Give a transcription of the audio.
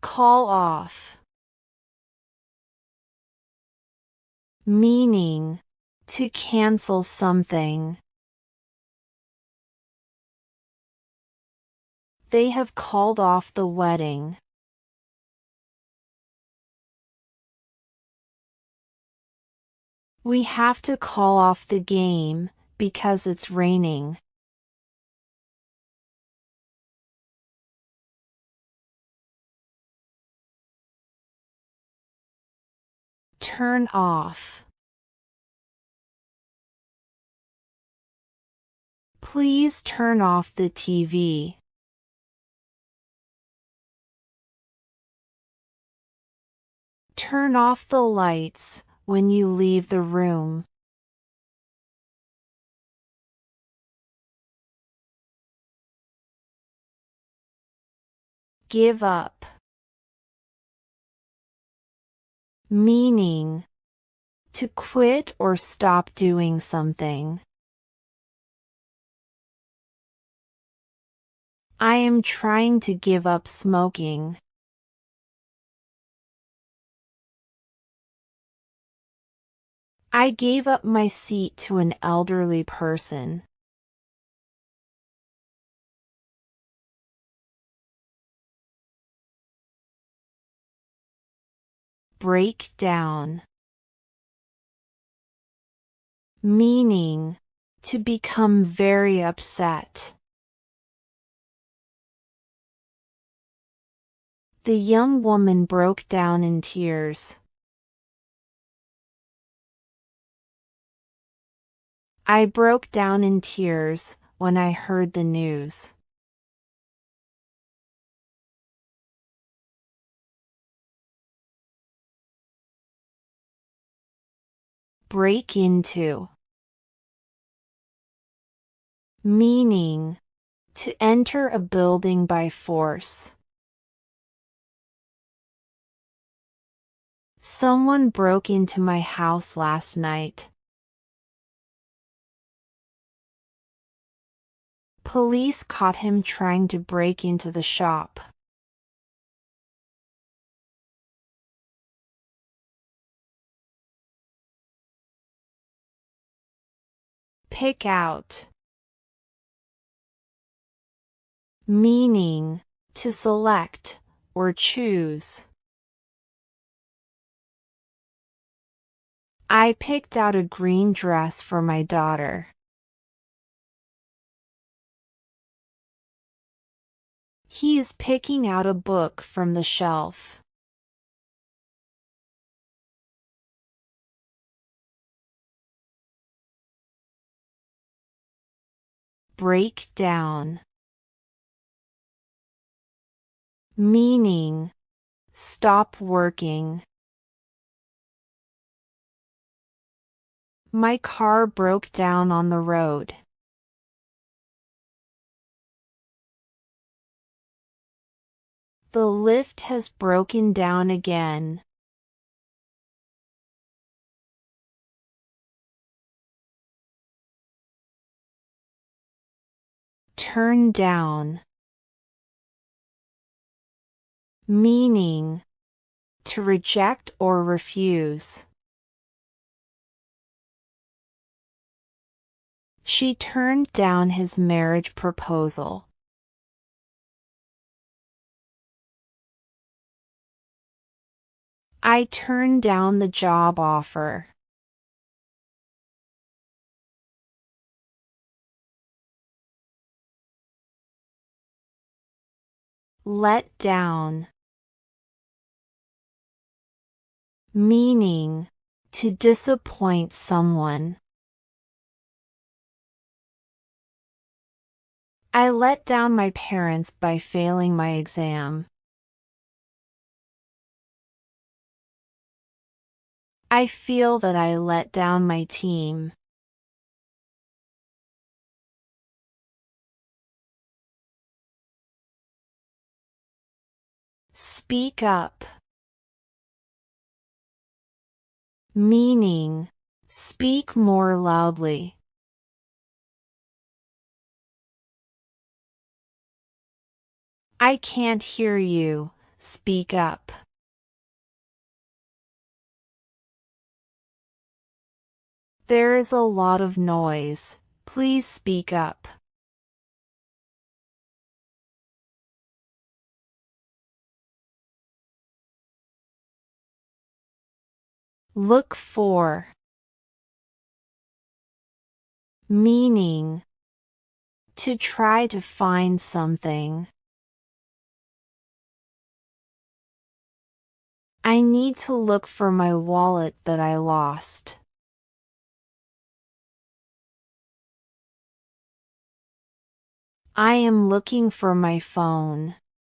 Call off. Meaning, to cancel something. They have called off the wedding. We have to call off the game because it's raining. Turn off. Please turn off the TV. Turn off the lights when you leave the room. Give up. Meaning, to quit or stop doing something. I am trying to give up smoking. I gave up my seat to an elderly person. Break down. Meaning, to become very upset. The young woman broke down in tears. I broke down in tears when I heard the news. Break into. Meaning, to enter a building by force. Someone broke into my house last night. Police caught him trying to break into the shop. Pick out. Meaning, to select or choose. I picked out a green dress for my daughter. He is picking out a book from the shelf. Break down. Meaning, stop working. My car broke down on the road. The lift has broken down again. Turn down. Meaning, to reject or refuse. She turned down his marriage proposal. I turned down the job offer. Let down. Meaning, to disappoint someone. I let down my parents by failing my exam. I feel that I let down my team. Speak up. Meaning, speak more loudly. I can't hear you, Speak up. There is a lot of noise. Please speak up. Look for. Meaning. To try to find something. I need to look for my wallet that I lost. I am looking for my phone.